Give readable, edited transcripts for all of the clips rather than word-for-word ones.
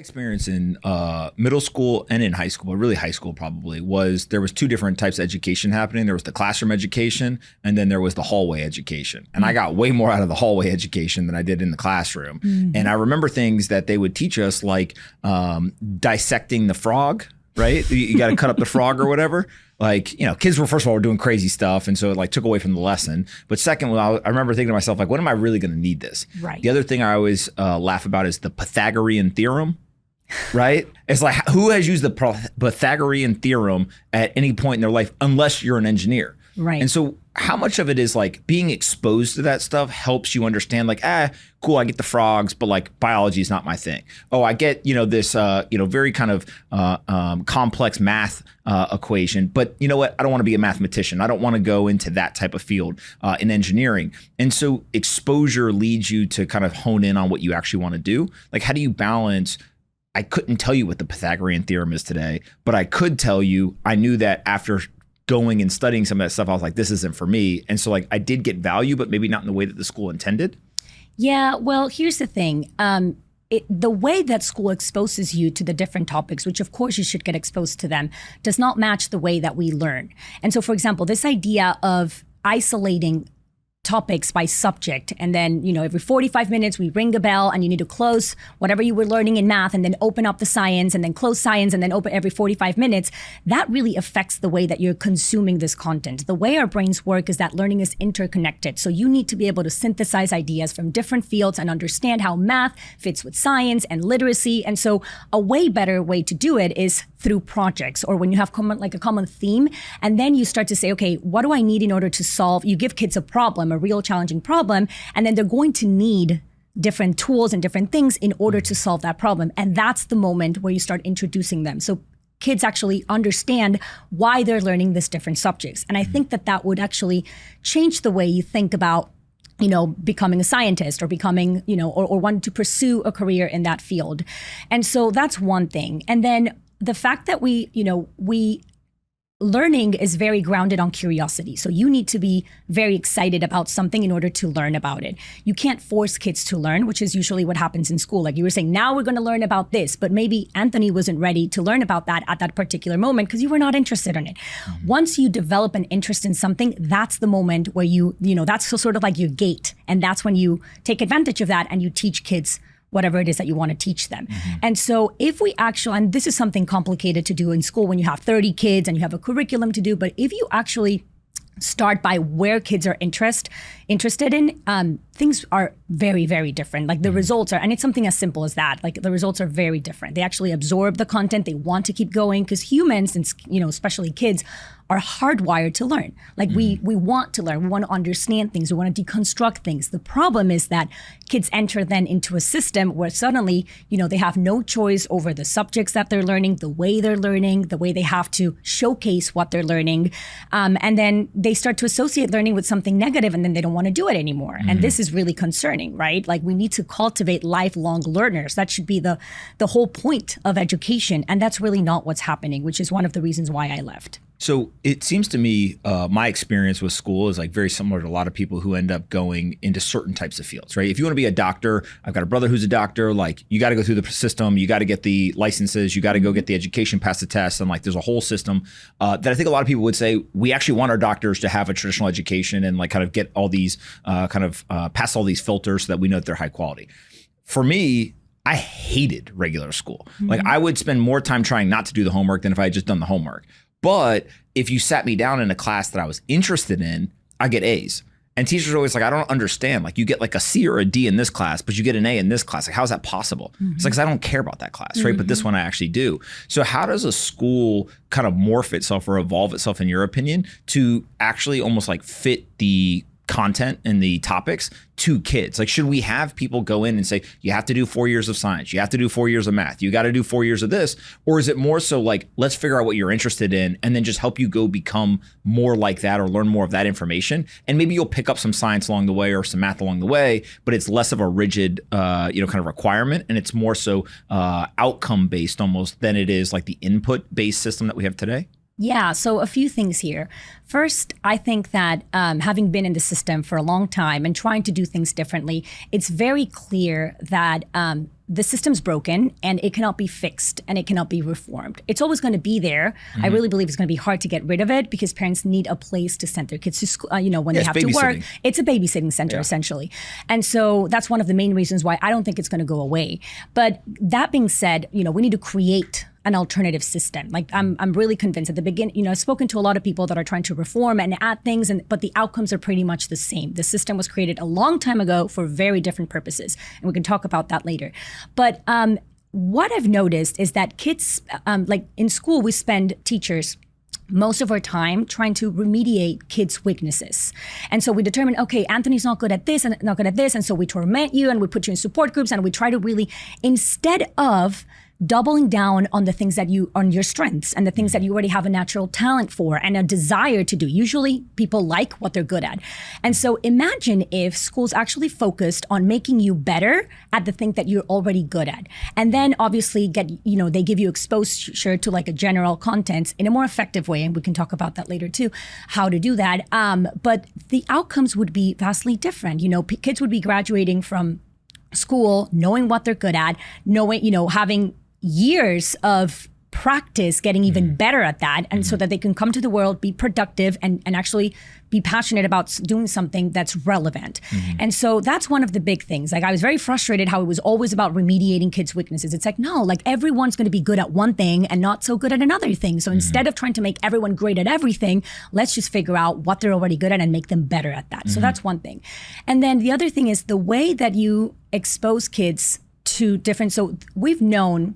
experience in middle school and in high school, but really high school probably, was there was two different types of education happening. There was the classroom education, and then there was the hallway education. And I got way more out of the hallway education than I did in the classroom. And I remember things that they would teach us, like dissecting the frog, right? You got to cut up the frog or whatever. Like, you know, kids were, first of all, were doing crazy stuff. And so it like took away from the lesson. But second, I remember thinking to myself, like, when am I really going to need this? Right. The other thing I always laugh about is the Pythagorean theorem, right? It's like, who has used the Pythagorean theorem at any point in their life, unless you're an engineer? Right. And so how much of it is like being exposed to that stuff helps you understand, like, cool, I get the frogs, but like biology is not my thing. Oh, I get, this, very kind of complex math equation, but you know what? I don't want to be a mathematician. I don't want to go into that type of field in engineering. And so exposure leads you to kind of hone in on what you actually want to do. Like, how do you balance? I couldn't tell you what the Pythagorean theorem is today, but I could tell you, I knew that after going and studying some of that stuff, I was like, this isn't for me. And so like I did get value, but maybe not in the way that the school intended. Yeah, well, here's the thing. The way that school exposes you to the different topics, which of course you should get exposed to them, does not match the way that we learn. And so, for example, this idea of isolating topics by subject, and then every 45 minutes we ring a bell and you need to close whatever you were learning in math and then open up the science and then close science and then open every 45 minutes, that really affects the way that you're consuming this content. The way our brains work is that learning is interconnected. So you need to be able to synthesize ideas from different fields and understand how math fits with science and literacy. And so a way better way to do it is through projects, or when you have a common theme, and then you start to say, okay, what do I need in order to solve? You give kids a problem, a real challenging problem, and then they're going to need different tools and different things in order to solve that problem. And that's the moment where you start introducing them. So kids actually understand why they're learning these different subjects. And I think that would actually change the way you think about becoming a scientist or becoming, or wanting to pursue a career in that field. And so that's one thing. And then the fact that learning is very grounded on curiosity. So you need to be very excited about something in order to learn about it. You can't force kids to learn, which is usually what happens in school. Like you were saying, now we're going to learn about this, but maybe Anthony wasn't ready to learn about that at that particular moment because you were not interested in it. Mm-hmm. Once you develop an interest in something, that's the moment where that's sort of like your gate. And that's when you take advantage of that and you teach kids whatever it is that you want to teach them. Mm-hmm. And so if we actually, and this is something complicated to do in school when you have 30 kids and you have a curriculum to do, but if you actually start by where kids are interested in, things are very, very different. Like the results are, and it's something as simple as that, like the results are very different. They actually absorb the content, they want to keep going, because humans, and especially kids, are hardwired to learn. Like we want to learn, we want to understand things, we want to deconstruct things. The problem is that kids enter then into a system where suddenly, they have no choice over the subjects that they're learning, the way they're learning, the way they have to showcase what they're learning. And then they start to associate learning with something negative, and then they don't want to do it anymore. Mm-hmm. And this is really concerning, right? Like we need to cultivate lifelong learners. That should be the whole point of education. And that's really not what's happening, which is one of the reasons why I left. So it seems to me, my experience with school is like very similar to a lot of people who end up going into certain types of fields, right? If you want to be a doctor, I've got a brother who's a doctor, like you got to go through the system, you got to get the licenses, you got to go get the education, pass the test. And like, there's a whole system that I think a lot of people would say, we actually want our doctors to have a traditional education and like kind of get all these pass all these filters so that we know that they're high quality. For me, I hated regular school. Mm-hmm. Like I would spend more time trying not to do the homework than if I had just done the homework. But if you sat me down in a class that I was interested in, I get A's. And teachers are always like, I don't understand. Like you get like a C or a D in this class, but you get an A in this class. Like, how is that possible? Mm-hmm. It's like, 'cause I don't care about that class, right? But this one I actually do. So how does a school kind of morph itself or evolve itself, in your opinion, to actually almost like fit the content and the topics to kids? Like, should we have people go in and say, you have to do 4 years of science, you have to do 4 years of math, you got to do 4 years of this? Or is it more so like, let's figure out what you're interested in and then just help you go become more like that or learn more of that information? And maybe you'll pick up some science along the way or some math along the way, but it's less of a rigid, kind of requirement. And it's more so outcome based almost than it is like the input based system that we have today. Yeah, so a few things here. First, I think that having been in the system for a long time and trying to do things differently, it's very clear that the system's broken and it cannot be fixed and it cannot be reformed. It's always going to be there. I really believe it's going to be hard to get rid of it because parents need a place to send their kids to school, when they have to work. It's a babysitting center, essentially. And so that's one of the main reasons why I don't think it's going to go away. But that being said, we need to create an alternative system. Like I'm really convinced at the beginning, I've spoken to a lot of people that are trying to reform and add things, but the outcomes are pretty much the same. The system was created a long time ago for very different purposes. And we can talk about that later. But what I've noticed is that kids, like in school, we spend teachers most of our time trying to remediate kids' weaknesses. And so we determine, okay, Anthony's not good at this and not good at this. And so we torment you and we put you in support groups and we try to really, instead of doubling down on the things on your strengths and the things that you already have a natural talent for and a desire to do. Usually people like what they're good at. And so imagine if schools actually focused on making you better at the thing that you're already good at. And then obviously they give you exposure to like a general content in a more effective way. And we can talk about that later too, how to do that. But the outcomes would be vastly different. Kids would be graduating from school, knowing what they're good at, having years of practice getting even better at that, and so that they can come to the world, be productive, and actually be passionate about doing something that's relevant. And so that's one of the big things. Like I was very frustrated how it was always about remediating kids' weaknesses. It's like, no, like everyone's going to be good at one thing and not so good at another thing. So instead of trying to make everyone great at everything, let's just figure out what they're already good at and make them better at that. So that's one thing. And then the other thing is the way that you expose kids to different, so we've known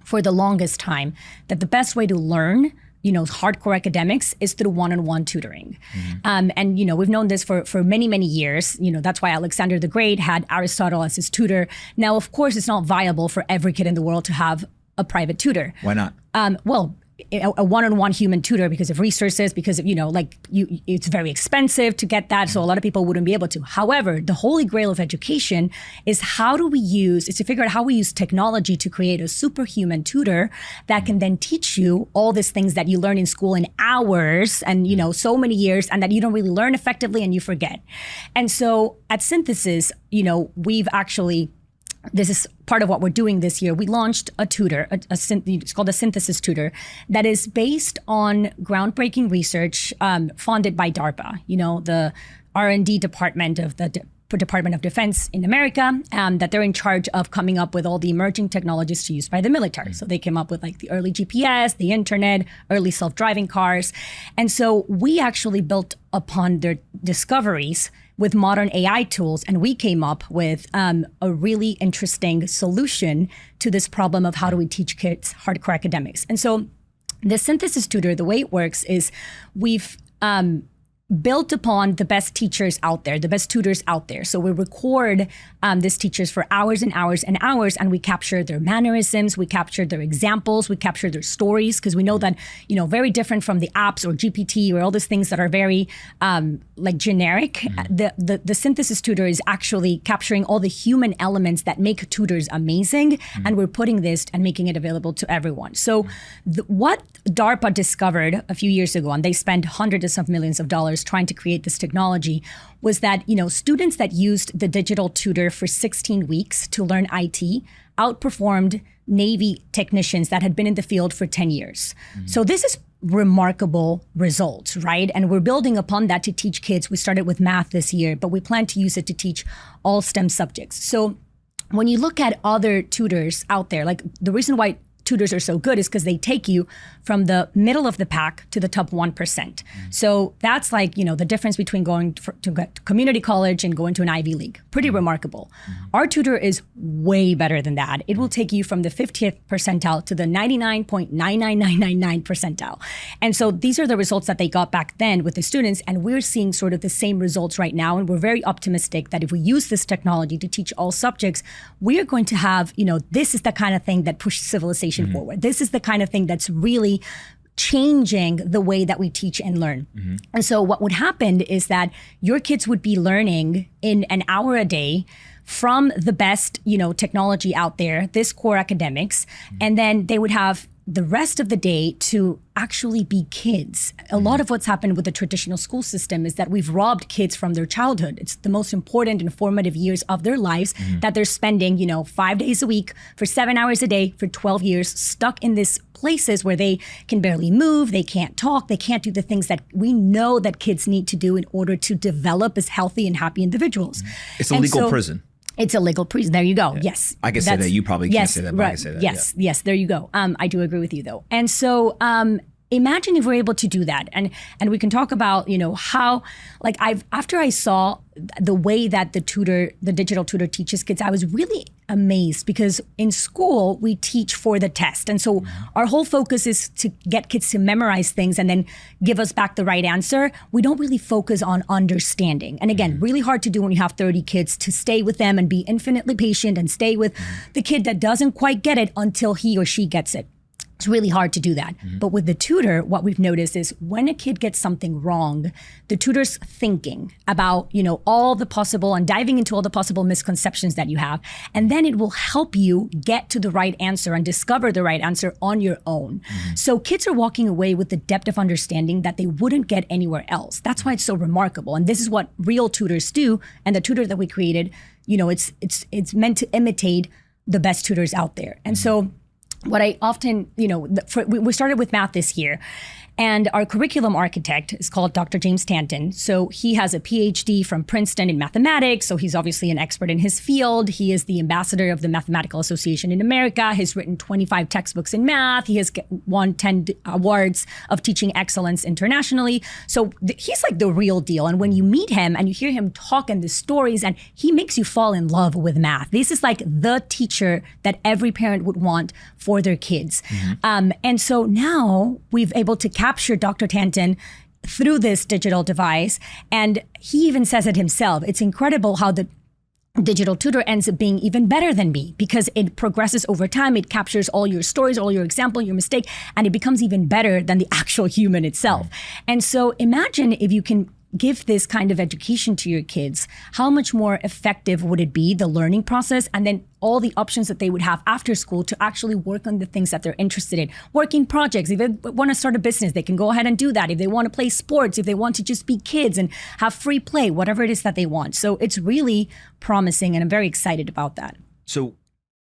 for the longest time that the best way to learn, hardcore academics is through one-on-one tutoring. And, we've known this for many, many years. That's why Alexander the Great had Aristotle as his tutor. Now, of course, it's not viable for every kid in the world to have a private tutor. Why not? A one-on-one human tutor because of resources, because of, it's very expensive to get that. So a lot of people wouldn't be able to. However, the holy grail of education is to figure out how we use technology to create a superhuman tutor that can then teach you all these things that you learn in school in hours and, so many years, and that you don't really learn effectively and you forget. And so at Synthesis, we've actually, this is part of what we're doing this year. We launched a tutor, it's called a Synthesis Tutor, that is based on groundbreaking research funded by DARPA, the R&D department of the Department of Defense in America, that they're in charge of coming up with all the emerging technologies to use by the military. So they came up with like the early GPS, the internet, early self-driving cars. And so we actually built upon their discoveries with modern AI tools, and we came up with a really interesting solution to this problem of how do we teach kids hardcore academics. And so the Synthesis Tutor, the way it works is we've built upon the best teachers out there, the best tutors out there. So we record these teachers for hours and hours and hours, and we capture their mannerisms, we capture their examples, we capture their stories, because we know that, very different from the apps or GPT or all these things that are very generic. The Synthesis Tutor is actually capturing all the human elements that make tutors amazing, and we're putting this and making it available to everyone. So what DARPA discovered a few years ago, and they spent hundreds of millions of dollars trying to create this technology, was that, students that used the digital tutor for 16 weeks to learn IT outperformed Navy technicians that had been in the field for 10 years. So this is remarkable results, right? And we're building upon that to teach kids. We started with math this year, but we plan to use it to teach all STEM subjects. So when you look at other tutors out there, like the reason why tutors are so good is because they take you from the middle of the pack to the top 1%. So that's like, the difference between going to community college and going to an Ivy League. Pretty remarkable. Our tutor is way better than that. It will take you from the 50th percentile to the 99.99999 percentile. And so these are the results that they got back then with the students. And we're seeing sort of the same results right now. And we're very optimistic that if we use this technology to teach all subjects, we are going to have, this is the kind of thing that pushes civilization forward. This is the kind of thing that's really changing the way that we teach and learn. And so what would happen is that your kids would be learning in an hour a day from the best, technology out there, this core academics, and then they would have the rest of the day to actually be kids. A lot of what's happened with the traditional school system is that we've robbed kids from their childhood. It's the most important and formative years of their lives that they're spending, 5 days a week for 7 hours a day for 12 years, stuck in these places where they can barely move, they can't talk, they can't do the things that we know that kids need to do in order to develop as healthy and happy individuals. It's a legal prison. It's a legal prison. There you go. Yeah. Yes. I can say that. You probably can't say that, but I can say that. Yes. Yeah. Yes. There you go. I do agree with you though. And so imagine if we're able to do that. And we can talk about, how, like after I saw the way that the digital tutor teaches kids, I was really amazed because in school we teach for the test. And so our whole focus is to get kids to memorize things and then give us back the right answer. We don't really focus on understanding. And again, really hard to do when you have 30 kids, to stay with them and be infinitely patient and stay with the kid that doesn't quite get it until he or she gets it. It's really hard to do that. But with the tutor, what we've noticed is when a kid gets something wrong, the tutor's thinking about, all the possible and diving into all the possible misconceptions that you have. And then it will help you get to the right answer and discover the right answer on your own. So kids are walking away with the depth of understanding that they wouldn't get anywhere else. That's why it's so remarkable. And this is what real tutors do. And the tutor that we created, it's meant to imitate the best tutors out there. And so what I often, we started with math this year, and our curriculum architect is called Dr. James Tanton. So he has a PhD from Princeton in mathematics. So he's obviously an expert in his field. He is the ambassador of the Mathematical Association in America. He's written 25 textbooks in math. He has won 10 awards of teaching excellence internationally. So he's like the real deal. And when you meet him and you hear him talk in the stories, and he makes you fall in love with math. This is like the teacher that every parent would want for their kids. And so now we've able to capture Dr. Tanton through this digital device. And he even says it himself. It's incredible how the digital tutor ends up being even better than me because it progresses over time. It captures all your stories, all your example, your mistake, and it becomes even better than the actual human itself. And so imagine if you can give this kind of education to your kids, how much more effective would it be, the learning process, and then all the options that they would have after school to actually work on the things that they're interested in. Working projects, if they want to start a business, they can go ahead and do that. If they want to play sports, if they want to just be kids and have free play, whatever it is that they want. So it's really promising, and I'm very excited about that. So